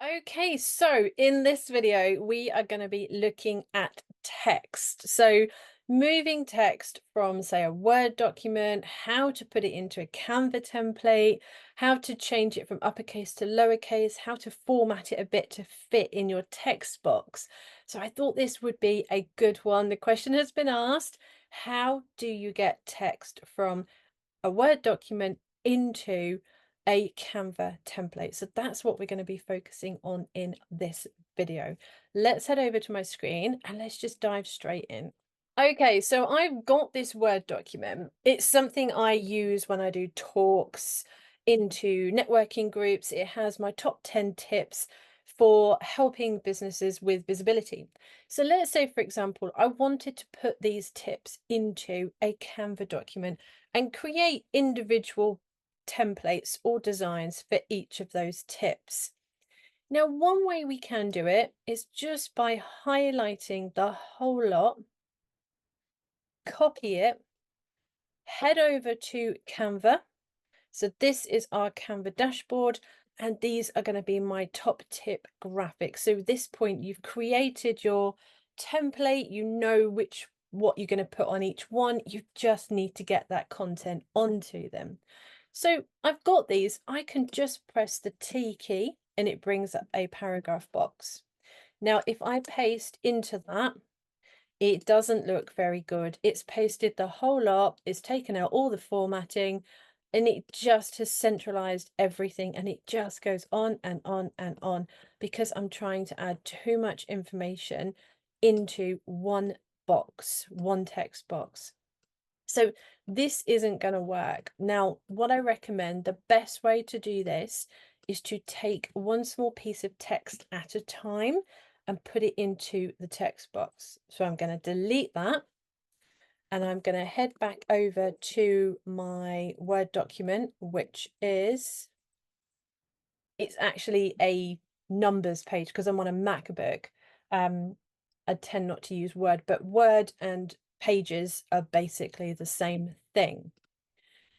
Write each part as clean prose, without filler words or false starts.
Okay, so in this video, we are going to be looking at text. So moving text from, say, a Word document, how to put it into a Canva template, how to change it from uppercase to lowercase, how to format it a bit to fit in your text box. So I thought this would be a good one. The question has been asked, how do you get text from a Word document into a Canva template? So that's what we're going to be focusing on in this video. Let's head over to my screen and let's just dive straight in. Okay, so I've got this Word document. It's something I use when I do talks into networking groups. It has my top 10 tips for helping businesses with visibility. So let's say, for example, I wanted to put these tips into a Canva document and create individual templates or designs for each of those tips. Now, one way we can do it is just by highlighting the whole lot, copy it, head over to Canva. So this is our Canva dashboard, and these are going to be my top tip graphics. So at this point, you've created your template, you know what you're going to put on each one. You just need to get that content onto them. So I've got these. I can just press the T key and it brings up a paragraph box. Now, if I paste into that, it doesn't look very good. It's pasted the whole lot, it's taken out all the formatting, and it just has centralized everything, and it just goes on and on and on because I'm trying to add too much information into one box, one text box. So this isn't going to work. Now, what I recommend, the best way to do this is to take one small piece of text at a time and put it into the text box. So I'm going to delete that and I'm going to head back over to my Word document, which is, it's actually a numbers page because I'm on a MacBook. I tend not to use Word, but Word and Pages are basically the same thing.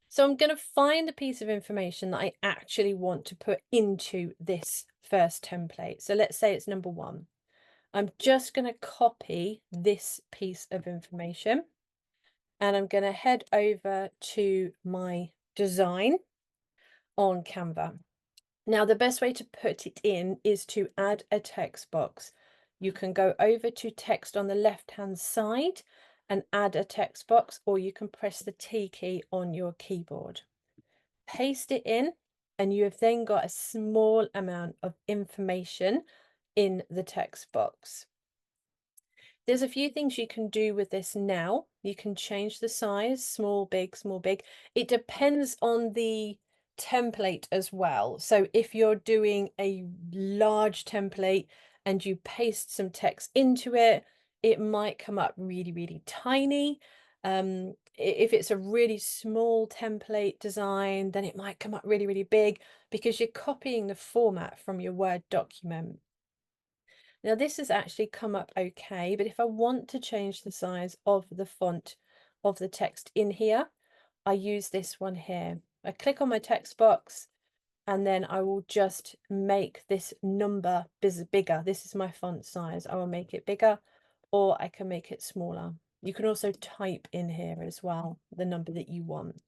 So I'm going to find the piece of information that I actually want to put into this first template. So let's say it's number 1. I'm just going to copy this piece of information and I'm going to head over to my design on Canva. Now, the best way to put it in is to add a text box. You can go over to text on the left-hand side and add a text box, or you can press the T key on your keyboard. Paste it in, and you have then got a small amount of information in the text box. There's a few things you can do with this now. You can change the size, small, big, small, big. It depends on the template as well. So if you're doing a large template and you paste some text into it, it might come up really, really tiny. If it's a really small template design, then it might come up really, really big because you're copying the format from your Word document. Now this has actually come up okay, but if I want to change the size of the font of the text in here, I use this one here. I click on my text box and then I will just make this number bigger. This is my font size. I will make it bigger or I can make it smaller. You can also type in here as well, the number that you want,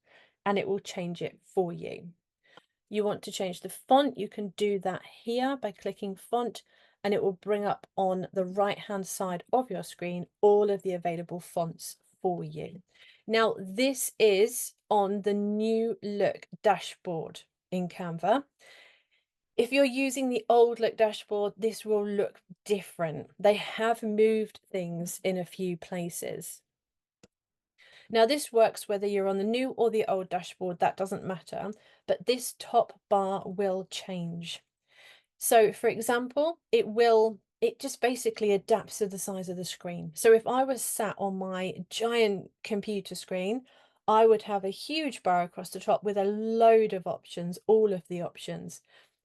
and it will change it for you. You want to change the font, you can do that here by clicking font, and it will bring up on the right hand side of your screen all of the available fonts for you. Now this is on the new look dashboard in Canva. If you're using the old look dashboard, this will look different. They have moved things in a few places. Now this works whether you're on the new or the old dashboard, that doesn't matter, but this top bar will change. So for example, it just basically adapts to the size of the screen. So if I was sat on my giant computer screen, I would have a huge bar across the top with a load of options, all of the options.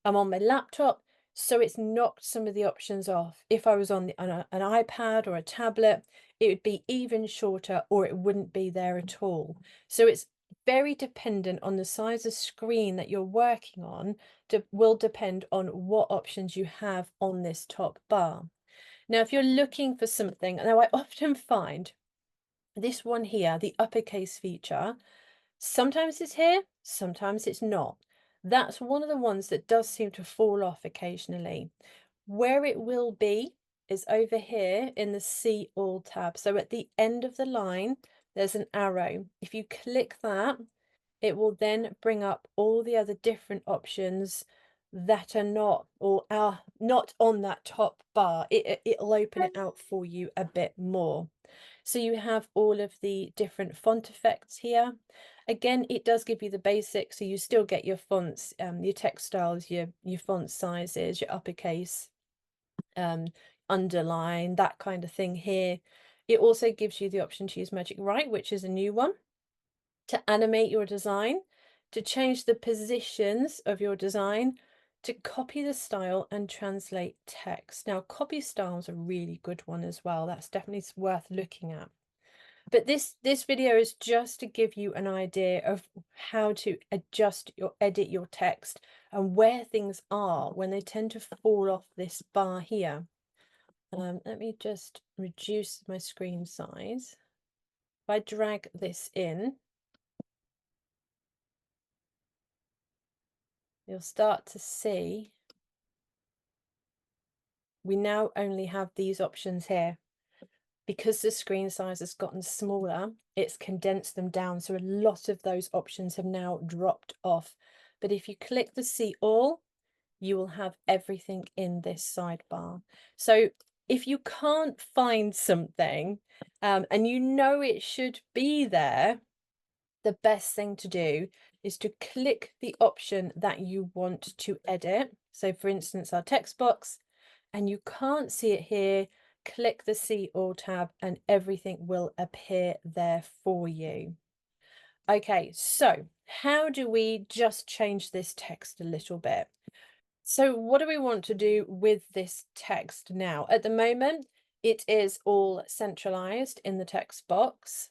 I'm on my laptop, so it's knocked some of the options off. If I was on an iPad or a tablet, it would be even shorter or it wouldn't be there at all. So it's very dependent on the size of screen that you're working on, will depend on what options you have on this top bar. Now, if you're looking for something, now I often find this one here, the uppercase feature, sometimes it's here, sometimes it's not. That's one of the ones that does seem to fall off occasionally. Where it will be is over here in the See All tab. So at the end of the line, there's an arrow. If you click that, it will then bring up all the other different options that are not or are not on that top bar. It'll open it out for you a bit more. So you have all of the different font effects here. Again, it does give you the basics, so you still get your fonts, your text styles, your font sizes, your uppercase, underline, that kind of thing here. It also gives you the option to use Magic Write, which is a new one, to animate your design, to change the positions of your design, to copy the style and translate text. Now, copy style is a really good one as well. That's definitely worth looking at. But this video is just to give you an idea of how to edit your text and where things are when they tend to fall off this bar here. Let me just reduce my screen size. If I drag this in, you'll start to see we now only have these options here. Because the screen size has gotten smaller, it's condensed them down. So a lot of those options have now dropped off. But if you click the See All, you will have everything in this sidebar. So if you can't find something and you know it should be there, the best thing to do is to click the option that you want to edit. So for instance, our text box, and you can't see it here, click the See All tab and everything will appear there for you. Okay, so how do we just change this text a little bit? So what do we want to do with this text now? At the moment, it is all centralized in the text box.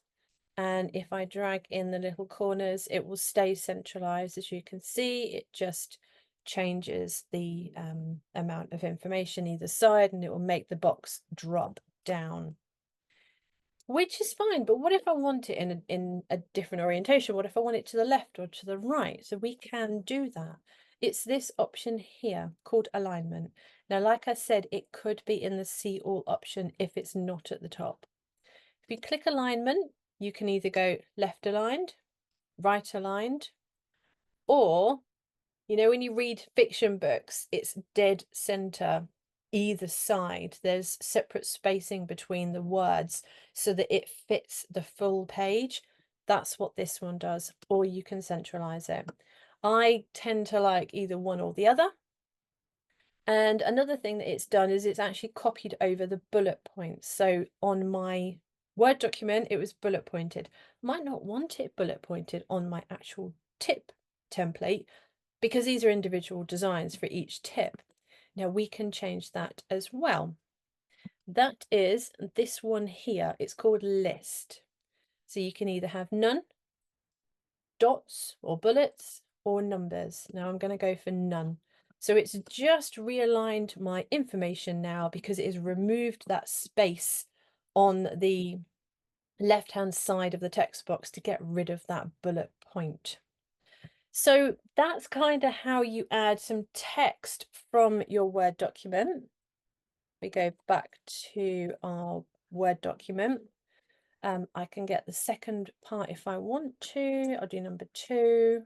And if I drag in the little corners, it will stay centralized. As you can see, it just changes the amount of information either side, and it will make the box drop down, which is fine. But what if I want it in a different orientation? What if I want it to the left or to the right? So we can do that. It's this option here called alignment. Now, like I said, it could be in the See All option if it's not at the top. If you click alignment, you can either go left aligned, right aligned, or, you know, when you read fiction books, it's dead center either side. There's separate spacing between the words so that it fits the full page. That's what this one does, or you can centralize it. I tend to like either one or the other. And another thing that it's done is it's actually copied over the bullet points. So on my Word document, it was bullet pointed. Might not want it bullet pointed on my actual tip template because these are individual designs for each tip. Now we can change that as well. That is this one here. It's called list. So you can either have none, dots or bullets, or numbers. Now I'm going to go for none. So it's just realigned my information now because it has removed that space on the left-hand side of the text box to get rid of that bullet point. So that's kind of how you add some text from your Word document. We go back to our Word document. I can get the second part if I want to. I'll do number 2.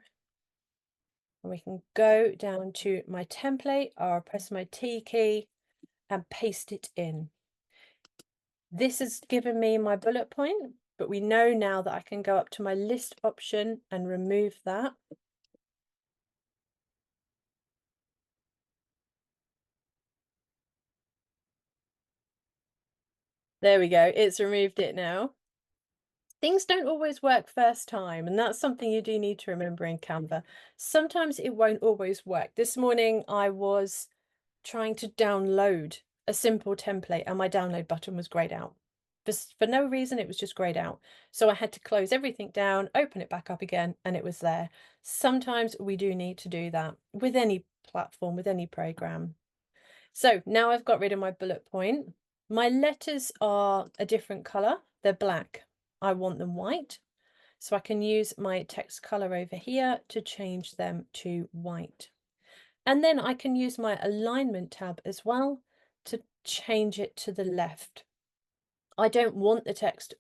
And we can go down to my template, or press my T key and paste it in. This has given me my bullet point, but we know now that I can go up to my list option and remove that. There we go, it's removed it now. Things don't always work first time, and that's something you do need to remember in Canva. Sometimes it won't always work. This morning I was trying to download a simple template and my download button was grayed out. For no reason, it was just grayed out. So I had to close everything down, open it back up again, and it was there. Sometimes we do need to do that with any platform, with any program. So now I've got rid of my bullet point. My letters are a different color. They're black. I want them white. So I can use my text color over here to change them to white. And then I can use my alignment tab as well to change it to the left. I don't want the text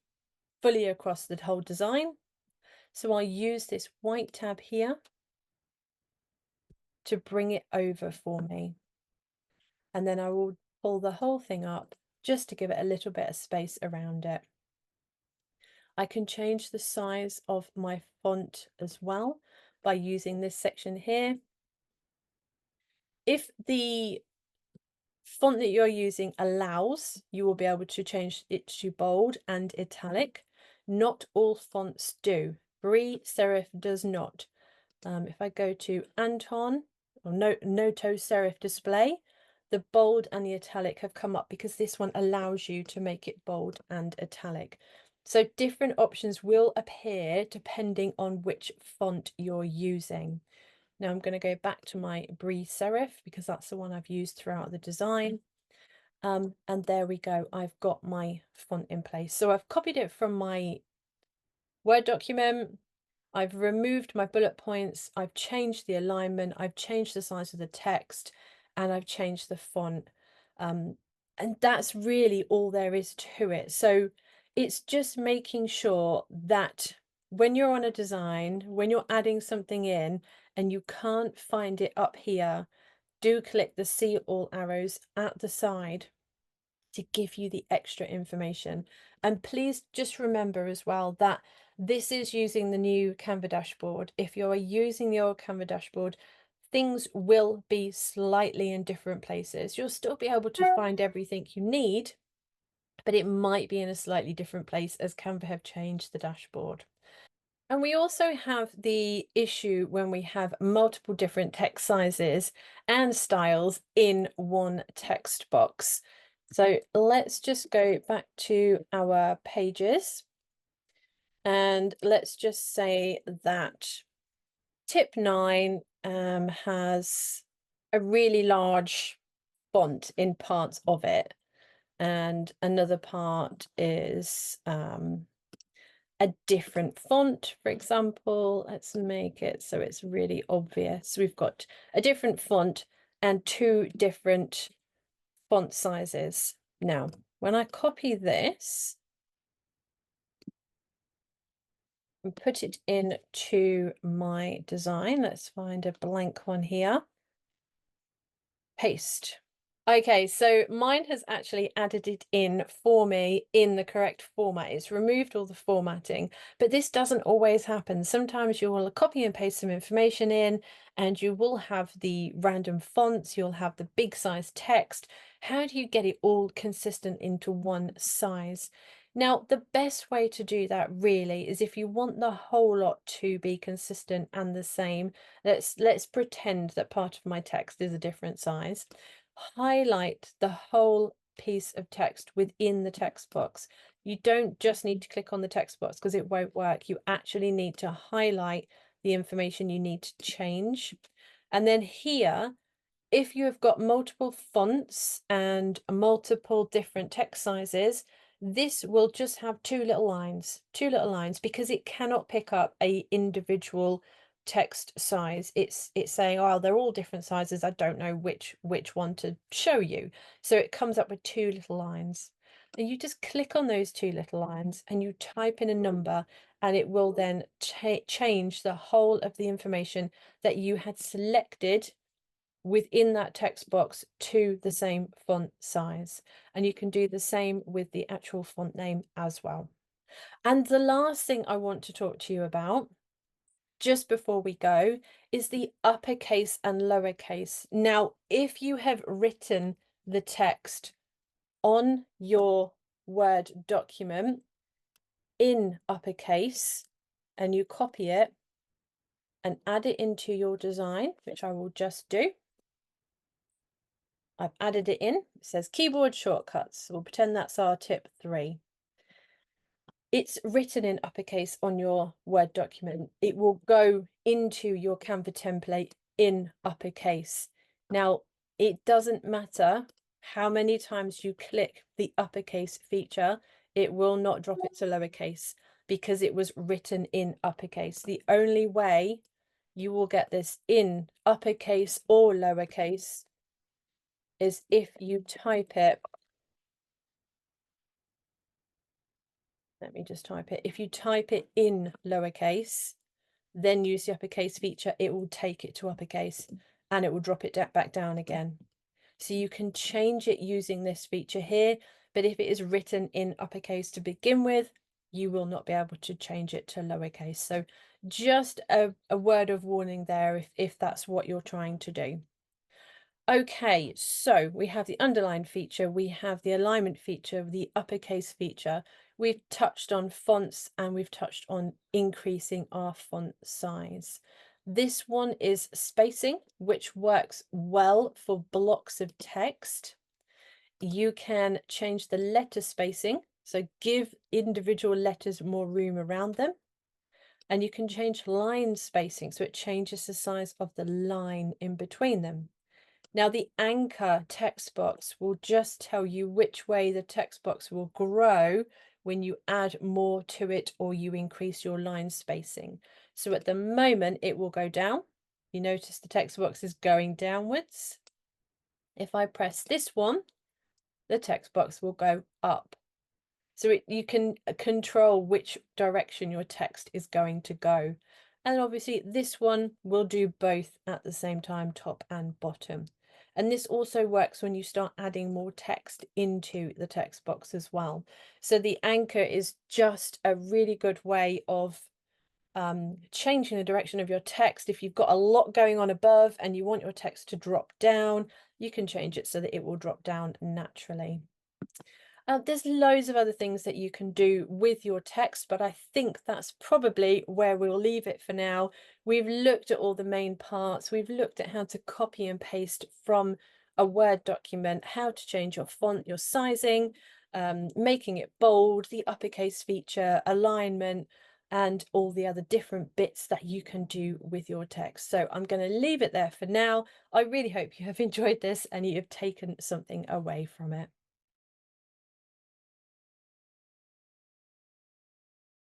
fully across the whole design, so I'll use this white tab here to bring it over for me. And then I will pull the whole thing up just to give it a little bit of space around it. I can change the size of my font as well by using this section here. If the font that you're using allows, you will be able to change it to bold and italic. Not all fonts do. Brie Serif does not. If I go to Anton or Noto Serif Display, the bold and the italic have come up because this one allows you to make it bold and italic. So different options will appear depending on which font you're using. Now I'm going to go back to my Brie Serif because that's the one I've used throughout the design. And there we go. I've got my font in place. So I've copied it from my Word document. I've removed my bullet points. I've changed the alignment. I've changed the size of the text, and I've changed the font. And that's really all there is to it. So it's just making sure that when you're on a design, when you're adding something in and you can't find it up here, do click the see all arrows at the side to give you the extra information. And please just remember as well that this is using the new Canva dashboard. If you're using the old Canva dashboard, things will be slightly in different places. You'll still be able to find everything you need, but it might be in a slightly different place as Canva have changed the dashboard. And we also have the issue when we have multiple different text sizes and styles in one text box. So let's just go back to our pages and let's just say that tip 9 has a really large font in parts of it, and another part is a different font. For example, let's make it so it's really obvious. We've got a different font and 2 different font sizes. Now, when I copy this and put it into my design, let's find a blank one here, paste. Okay, so mine has actually added it in for me in the correct format. It's removed all the formatting, but this doesn't always happen. Sometimes you will copy and paste some information in and you will have the random fonts, you'll have the big size text. How do you get it all consistent into one size? Now, the best way to do that really is if you want the whole lot to be consistent and the same, let's pretend that part of my text is a different size. Highlight the whole piece of text within the text box. You don't just need to click on the text box because it won't work. You actually need to highlight the information you need to change. And then here, if you have got multiple fonts and multiple different text sizes, this will just have two little lines because it cannot pick up a individual text size. It's saying, oh, they're all different sizes. I don't know which one to show you. So it comes up with 2 little lines. And you just click on those 2 little lines and you type in a number, and it will then change the whole of the information that you had selected within that text box to the same font size. And you can do the same with the actual font name as well. And the last thing I want to talk to you about just before we go is the uppercase and lowercase. Now, if you have written the text on your Word document in uppercase and you copy it and add it into your design, which I will just do. I've added it in. It says keyboard shortcuts. We'll pretend that's our tip 3. It's written in uppercase on your Word document. It will go into your Canva template in uppercase. Now, it doesn't matter how many times you click the uppercase feature, it will not drop it to lowercase because it was written in uppercase. The only way you will get this in uppercase or lowercase is if you type it. Let me just type it. If you type it in lowercase, then use the uppercase feature, it will take it to uppercase and it will drop it back down again. So you can change it using this feature here, but if it is written in uppercase to begin with, you will not be able to change it to lowercase. So just a word of warning there if that's what you're trying to do. Okay, so we have the underline feature, we have the alignment feature, the uppercase feature. We've touched on fonts and we've touched on increasing our font size. This one is spacing, which works well for blocks of text. You can change the letter spacing, so give individual letters more room around them. And you can change line spacing, so it changes the size of the line in between them. Now, the anchor text box will just tell you which way the text box will grow when you add more to it or you increase your line spacing. So at the moment, it will go down. You notice the text box is going downwards. If I press this one, the text box will go up. So you can control which direction your text is going to go. And obviously this one will do both at the same time, top and bottom. And this also works when you start adding more text into the text box as well. So the anchor is just a really good way of changing the direction of your text. If you've got a lot going on above and you want your text to drop down, you can change it so that it will drop down naturally. There's loads of other things that you can do with your text, but I think that's probably where we'll leave it for now. We've looked at all the main parts. We've looked at how to copy and paste from a Word document, how to change your font, your sizing, making it bold, the uppercase feature, alignment, and all the other different bits that you can do with your text. So I'm going to leave it there for now. I really hope you have enjoyed this and you have taken something away from it.